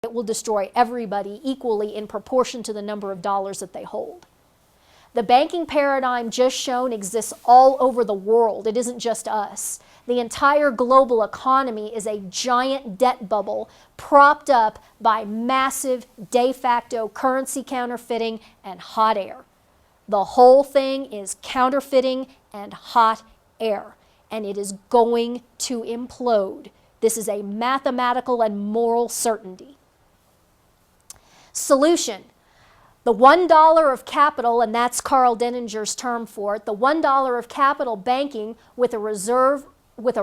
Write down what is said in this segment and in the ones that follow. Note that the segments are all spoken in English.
it will destroy everybody equally in proportion to the number of dollars that they hold. The banking paradigm just shown exists all over the world. It isn't just us. The entire global economy is a giant debt bubble propped up by massive de facto currency counterfeiting and hot air. The whole thing is counterfeiting and hot air, and it is going to implode. This is a mathematical and moral certainty. Solution. The $1 of capital, and that's Carl Denninger's term for it, the $1 of capital banking with a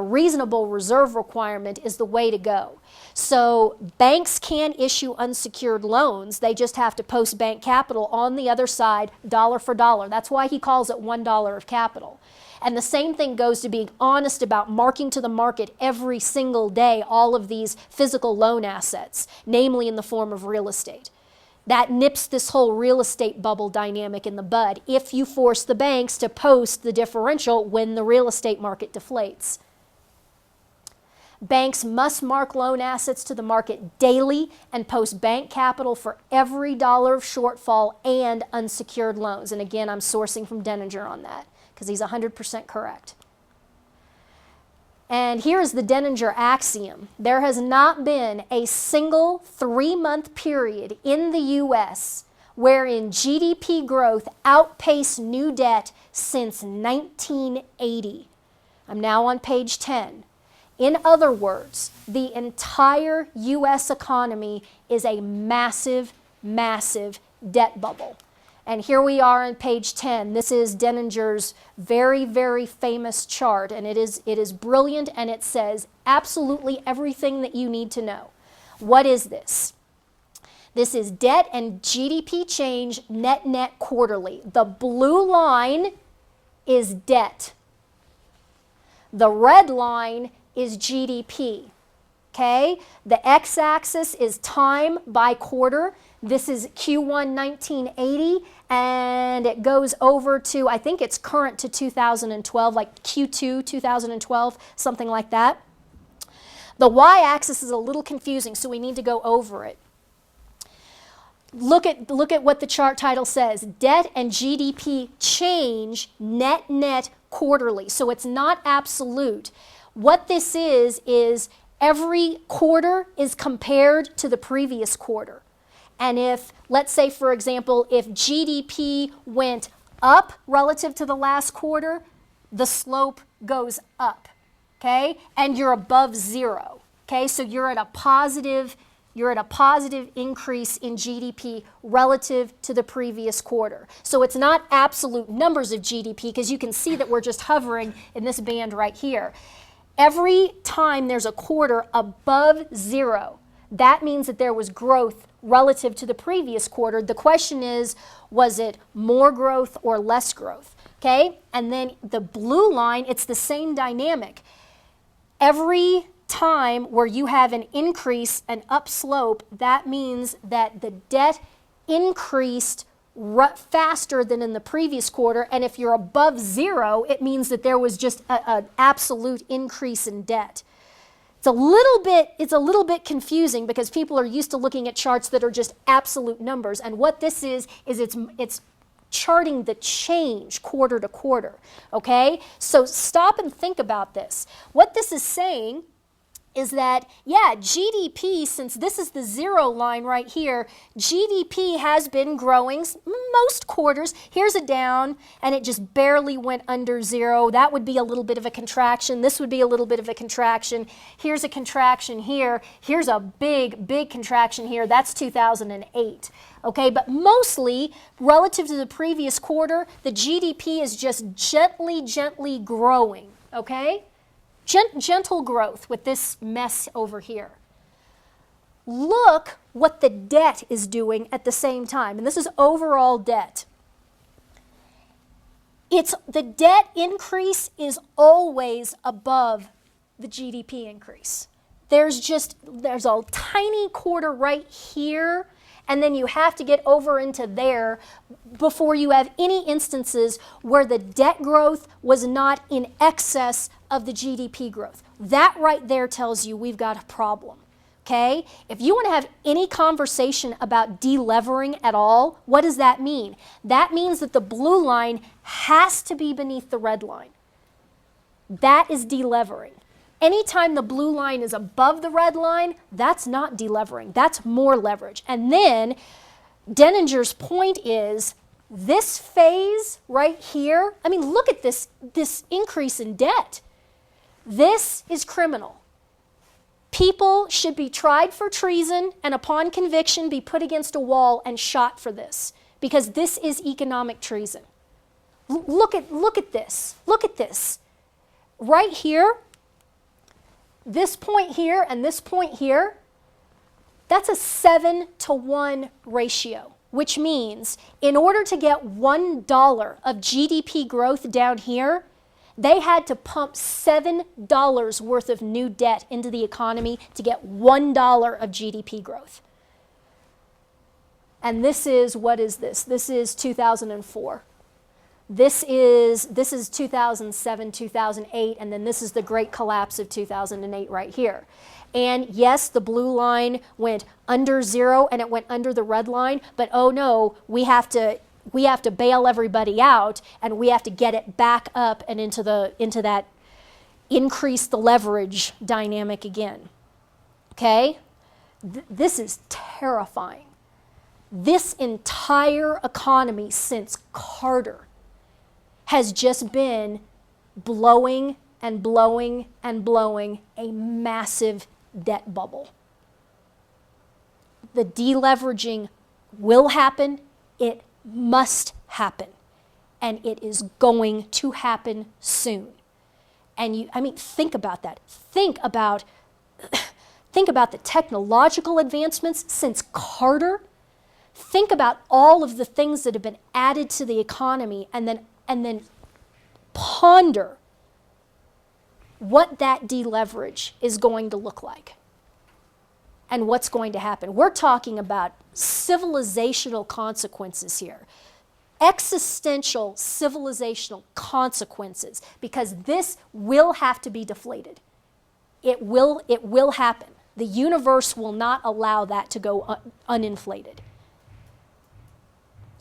reasonable reserve requirement is the way to go. So banks can issue unsecured loans. They just have to post bank capital on the other side, dollar for dollar. That's why he calls it $1 of capital. And the same thing goes to being honest about marking to the market every single day all of these physical loan assets, namely in the form of real estate. That nips this whole real estate bubble dynamic in the bud if you force the banks to post the differential when the real estate market deflates. Banks must mark loan assets to the market daily and post bank capital for every dollar of shortfall and unsecured loans. And again, I'm sourcing from Denninger on that because he's 100% correct. And here's the Denninger axiom. There has not been a single 3-month period in the U.S. wherein GDP growth outpaced new debt since 1980. I'm now on page 10. In other words, the entire U.S. economy is a massive, massive debt bubble. And here we are on page 10. This is Denninger's very, very famous chart, and it is brilliant, and it says absolutely everything that you need to know. What is this? This is debt and GDP change net quarterly. The blue line is debt. The red line is GDP. Okay? The x-axis is time by quarter. This is Q1 1980, and it goes over to, I think it's current to 2012, like Q2 2012, something like that. The y-axis is a little confusing, so we need to go over it. Look at what the chart title says. Debt and GDP change net quarterly, so it's not absolute. What this is every quarter is compared to the previous quarter. And if, let's say, for example, if GDP went up relative to the last quarter, the slope goes up, okay? And you're above zero, okay? So you're at a positive increase in GDP relative to the previous quarter. So it's not absolute numbers of GDP, because you can see that we're just hovering in this band right here. Every time there's a quarter above zero, that means that there was growth relative to the previous quarter. The question is, was it more growth or less growth? Okay? And then the blue line, it's the same dynamic. Every time where you have an increase, an upslope, that means that the debt increased faster than in the previous quarter, and if you're above zero, it means that there was just an absolute increase in debt. It's a little bit confusing because people are used to looking at charts that are just absolute numbers, and what this is it's charting the change quarter to quarter, okay? So stop and think about this. What this is saying is that, yeah, GDP, since this is the zero line right here, GDP has been growing most quarters. Here's a down, and it just barely went under zero. That would be a little bit of a contraction. This would be a little bit of a contraction. Here's a contraction here. Here's a big, big contraction here. That's 2008. Okay, but mostly, relative to the previous quarter, the GDP is just gently growing, okay? Gentle growth with this mess over here. Look what the debt is doing at the same time, and this is overall debt. The debt increase is always above the GDP increase. There's a tiny quarter right here, and then you have to get over into there before you have any instances where the debt growth was not in excess of the GDP growth. That right there tells you we've got a problem. Okay? If you want to have any conversation about delevering at all, what does that mean? That means that the blue line has to be beneath the red line. That is delevering. Anytime the blue line is above the red line, that's not delevering. That's more leverage. And then Denninger's point is this phase right here, I mean, look at this increase in debt. This is criminal. People should be tried for treason and upon conviction be put against a wall and shot for this because this is economic treason. Look at this. Look at this. Right here, this point here and this point here, that's a 7-to-1 ratio, which means in order to get $1 of GDP growth down here, they had to pump $7 worth of new debt into the economy to get $1 of GDP growth. And this is, what is this? This is 2004. This is 2007, 2008, and then this is the great collapse of 2008 right here. And yes, the blue line went under zero and it went under the red line, but oh no, we have to bail everybody out and we have to get it back up and into that increase the leverage dynamic again. Okay? This is terrifying. This entire economy since Carter has just been blowing and blowing and blowing a massive debt bubble. The deleveraging will happen. It must happen. And it is going to happen soon. And think about that. Think about the technological advancements since Carter. Think about all of the things that have been added to the economy and then ponder what that deleverage is going to look like and what's going to happen. We're talking about civilizational consequences here, existential civilizational consequences, because this will have to be deflated. It will happen. The universe will not allow that to go uninflated.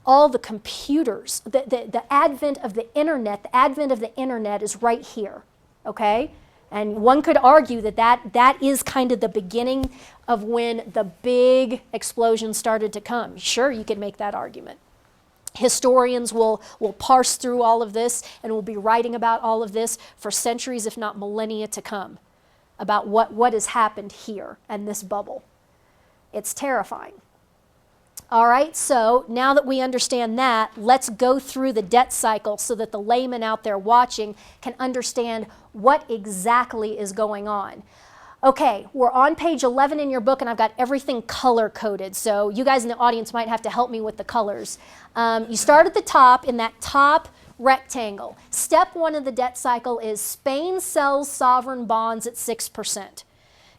All the computers, the advent of the internet is right here, okay? And one could argue that is kind of the beginning of when the big explosion started to come. Sure, you could make that argument. Historians will parse through all of this and will be writing about all of this for centuries, if not millennia to come, about what has happened here and this bubble. It's terrifying. All right, so now that we understand that, let's go through the debt cycle so that the layman out there watching can understand what exactly is going on. Okay, we're on page 11 in your book, and I've got everything color-coded, so you guys in the audience might have to help me with the colors. You start at the top, in that top rectangle. Step 1 of the debt cycle is Spain sells sovereign bonds at 6%.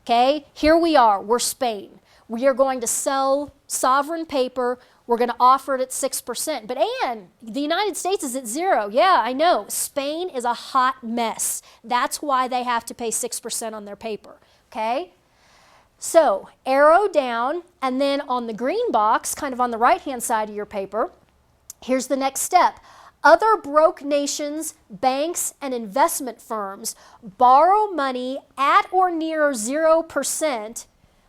Okay, here we are, we're Spain. We are going to sell sovereign paper. We're going to offer it at 6%. But Anne, the United States is at 0. Yeah, I know. Spain is a hot mess. That's why they have to pay 6% on their paper. Okay? So, arrow down, and then on the green box, kind of on the right-hand side of your paper, here's the next step. Other broke nations, banks, and investment firms borrow money at or near 0%.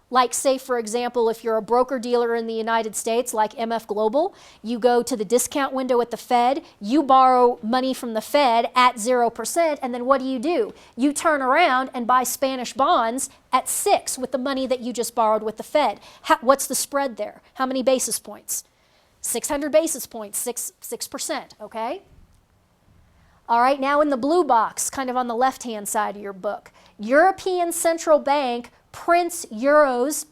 Like, say, for example, if you're a broker-dealer in the United States, like MF Global, you go to the discount window at the Fed, you borrow money from the Fed at 0%, and then what do? You turn around and buy Spanish bonds at 6 with the money that you just borrowed with the Fed. What's the spread there? How many basis points? 600 basis points, 6%, okay? All right, now in the blue box, kind of on the left-hand side of your book, European Central Bank prints euros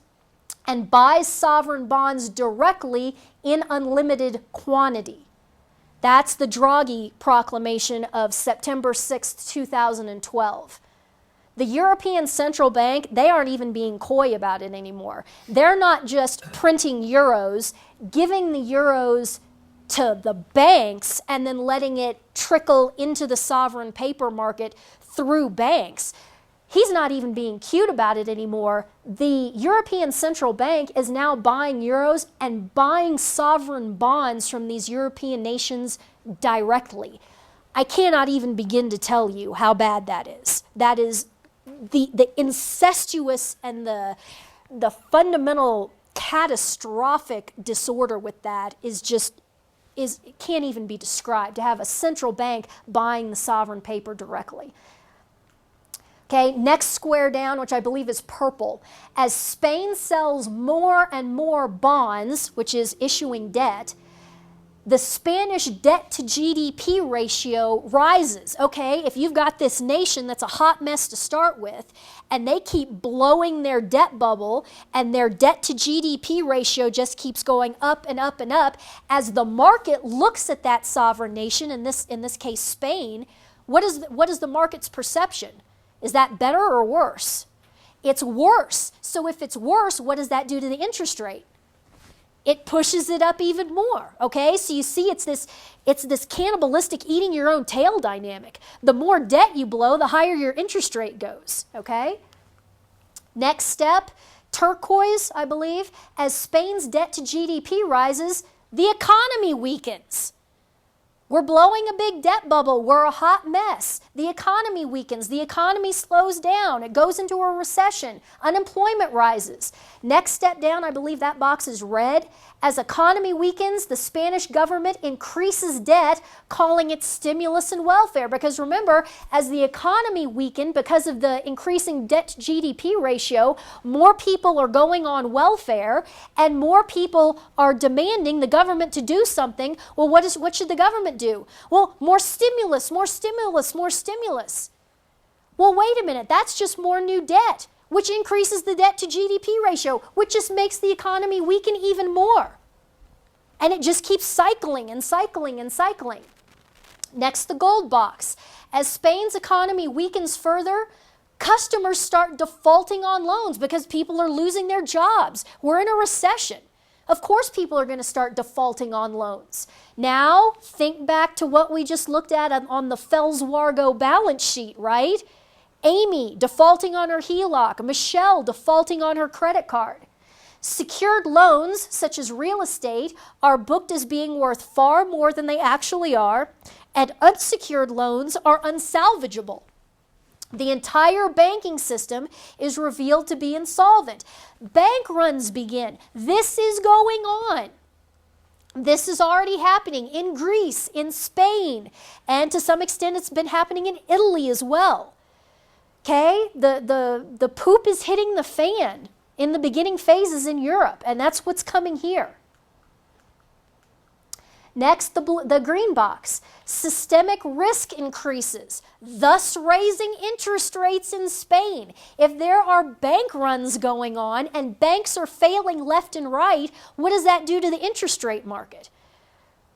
and buys sovereign bonds directly in unlimited quantity. That's the Draghi proclamation of September 6, 2012. The European Central Bank, they aren't even being coy about it anymore. They're not just printing euros, giving the euros to the banks and then letting it trickle into the sovereign paper market through banks. he's not even being cute about it anymore. The European Central Bank is now buying euros and buying sovereign bonds from these European nations directly. I cannot even begin to tell you how bad that is. That is the incestuous and the fundamental catastrophic disorder with that can't even be described, to have a central bank buying the sovereign paper directly. Okay, next square down, which I believe is purple. As Spain sells more and more bonds, which is issuing debt, the Spanish debt to GDP ratio rises. Okay, if you've got this nation that's a hot mess to start with, and they keep blowing their debt bubble, and their debt to GDP ratio just keeps going up and up and up, as the market looks at that sovereign nation, in this case Spain, what is the market's perception? Is that better or worse? It's worse. So if it's worse, what does that do to the interest rate? It pushes it up even more, okay? So you see it's this cannibalistic eating your own tail dynamic. The more debt you blow, the higher your interest rate goes, okay? Next step, turquoise, I believe, as Spain's debt to GDP rises, the economy weakens. We're blowing a big debt bubble. We're a hot mess. The economy weakens. The economy slows down. It goes into a recession. Unemployment rises. Next step down, I believe that box is red. As economy weakens, the Spanish government increases debt, calling it stimulus and welfare. Because remember, as the economy weakened because of the increasing debt to GDP ratio, more people are going on welfare and more people are demanding the government to do something. Well, what should the government do? Well, more stimulus, more stimulus, more stimulus. Well, wait a minute, that's just more new debt, which increases the debt to GDP ratio, which just makes the economy weaken even more. And it just keeps cycling and cycling and cycling. Next, the gold box. As Spain's economy weakens further, customers start defaulting on loans because people are losing their jobs. We're in a recession. Of course people are going to start defaulting on loans. Now, think back to what we just looked at on the Fels-Wargo balance sheet, right? Amy defaulting on her HELOC, Michelle defaulting on her credit card. Secured loans, such as real estate, are booked as being worth far more than they actually are, and unsecured loans are unsalvageable. The entire banking system is revealed to be insolvent. Bank runs begin. This is going on. This is already happening in Greece, in Spain, and to some extent it's been happening in Italy as well. Okay, the poop is hitting the fan in the beginning phases in Europe, and that's what's coming here. Next, the green box. Systemic risk increases, thus raising interest rates in Spain. If there are bank runs going on and banks are failing left and right, what does that do to the interest rate market?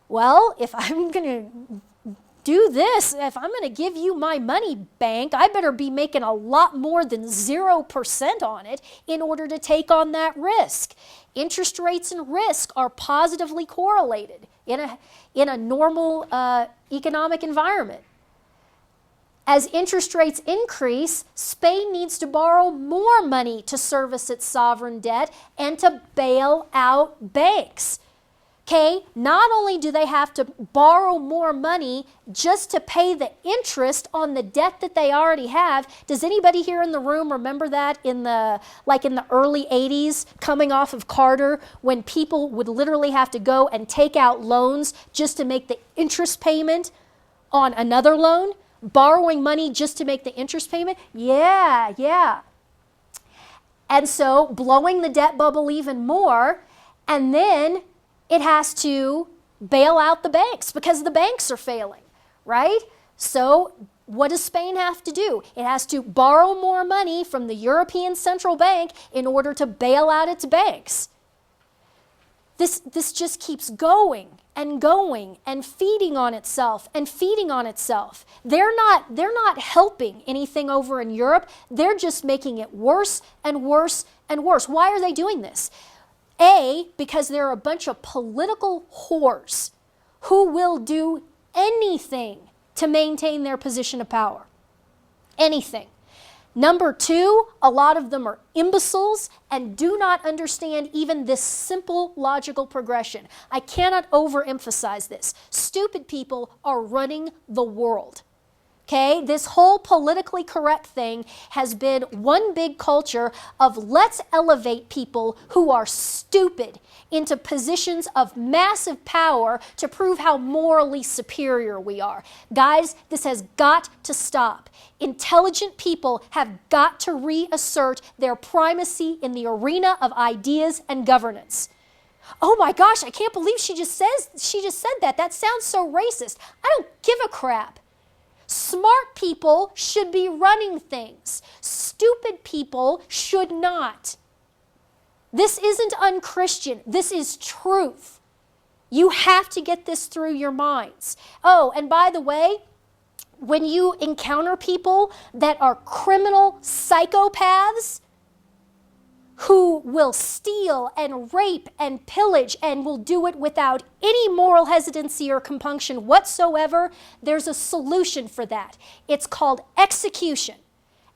Well, if I'm going to do this, if I'm going to give you my money, bank, I better be making a lot more than 0% on it in order to take on that risk. Interest rates and risk are positively correlated in a normal economic environment. As interest rates increase, Spain needs to borrow more money to service its sovereign debt and to bail out banks. Okay, not only do they have to borrow more money just to pay the interest on the debt that they already have. Does anybody here in the room remember that in the early 80s, coming off of Carter, when people would literally have to go and take out loans just to make the interest payment on another loan? Borrowing money just to make the interest payment? Yeah. And so blowing the debt bubble even more, and then it has to bail out the banks because the banks are failing, right? So what does Spain have to do? It has to borrow more money from the European Central Bank in order to bail out its banks. This just keeps going and going and feeding on itself and feeding on itself. They're not helping anything over in Europe. They're just making it worse and worse and worse. Why are they doing this? A, because they're a bunch of political whores who will do anything to maintain their position of power. Anything. Number two, a lot of them are imbeciles and do not understand even this simple logical progression. I cannot overemphasize this. Stupid people are running the world. Okay, this whole politically correct thing has been one big culture of let's elevate people who are stupid into positions of massive power to prove how morally superior we are. Guys, this has got to stop. Intelligent people have got to reassert their primacy in the arena of ideas and governance. Oh my gosh, I can't believe she just said that. That sounds so racist. I don't give a crap. Smart people should be running things. Stupid people should not. This isn't unchristian. This is truth. You have to get this through your minds. Oh, and by the way, when you encounter people that are criminal psychopaths who will steal and rape and pillage and will do it without any moral hesitancy or compunction whatsoever, there's a solution for that. It's called execution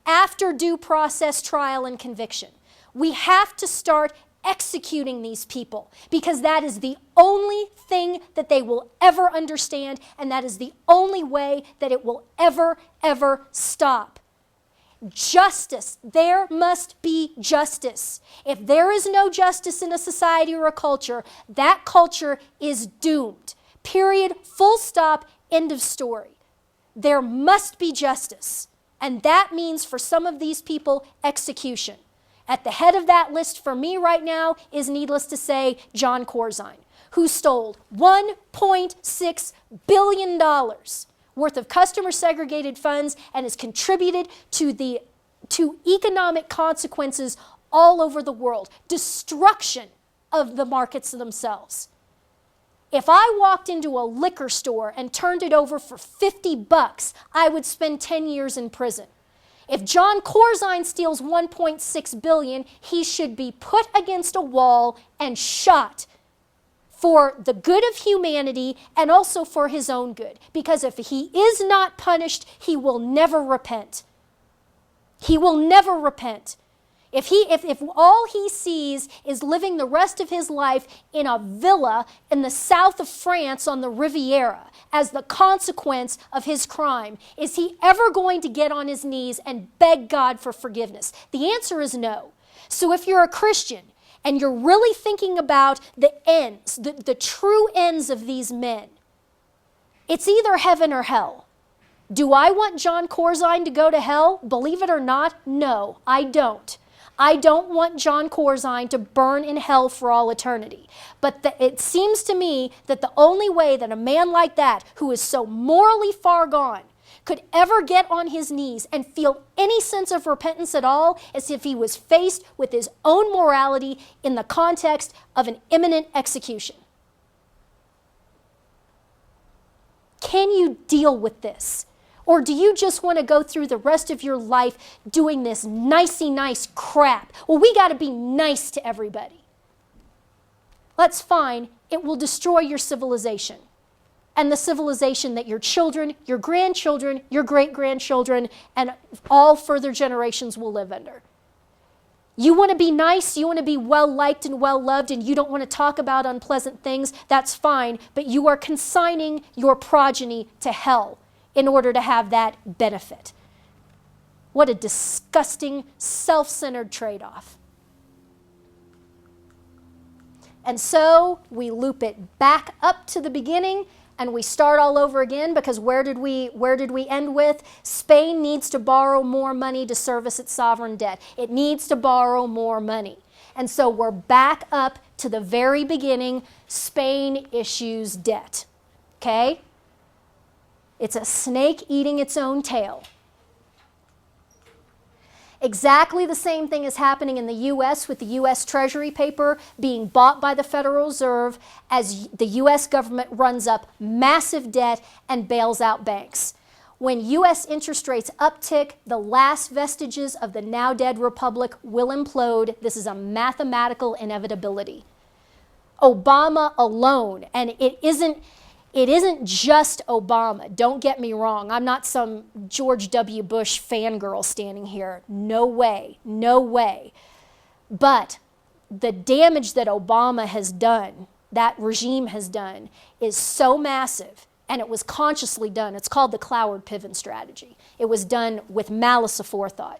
after due process, trial, and conviction. We have to start executing these people because that is the only thing that they will ever understand, and that is the only way that it will ever stop. Justice. There must be justice. If there is no justice in a society or a culture, that culture is doomed. Period. Full stop. End of story. There must be justice. And that means for some of these people, execution. At the head of that list for me right now is, needless to say, John Corzine, who stole $1.6 billion worth of customer segregated funds and has contributed to economic consequences all over the world. Destruction of the markets themselves. If I walked into a liquor store and turned it over for $50, I would spend 10 years in prison. If John Corzine steals $1.6 billion, he should be put against a wall and shot for the good of humanity and also for his own good. Because if he is not punished, he will never repent. He will never repent. If all he sees is living the rest of his life in a villa in the south of France on the Riviera as the consequence of his crime, is he ever going to get on his knees and beg God for forgiveness? The answer is no. So if you're a Christian, and you're really thinking about the ends, the true ends of these men, it's either heaven or hell. Do I want John Corzine to go to hell? Believe it or not, no, I don't. I don't want John Corzine to burn in hell for all eternity. But it seems to me that the only way that a man like that, who is so morally far gone, could ever get on his knees and feel any sense of repentance at all as if he was faced with his own morality in the context of an imminent execution. Can you deal with this? Or do you just want to go through the rest of your life doing this nicey nice crap? Well, we got to be nice to everybody. That's fine. It will destroy your civilization. And the civilization that your children, your grandchildren, your great-grandchildren, and all further generations will live under. You want to be nice, you want to be well-liked and well-loved, and you don't want to talk about unpleasant things, that's fine, but you are consigning your progeny to hell in order to have that benefit. What a disgusting, self-centered trade-off. And so we loop it back up to the beginning, and we start all over again, because where did we end with? Spain needs to borrow more money to service its sovereign debt. It needs to borrow more money. And so we're back up to the very beginning. Spain issues debt. Okay? It's a snake eating its own tail. Exactly the same thing is happening in the U.S. with the U.S. Treasury paper being bought by the Federal Reserve as the U.S. government runs up massive debt and bails out banks. When U.S. interest rates uptick, the last vestiges of the now dead republic will implode. This is a mathematical inevitability. Obama alone, and it isn't It isn't just Obama. Don't get me wrong. I'm not some George W. Bush fangirl standing here. No way. No way. But the damage that Obama has done, that regime has done, is so massive, and it was consciously done. It's called the Cloward-Piven strategy. It was done with malice aforethought.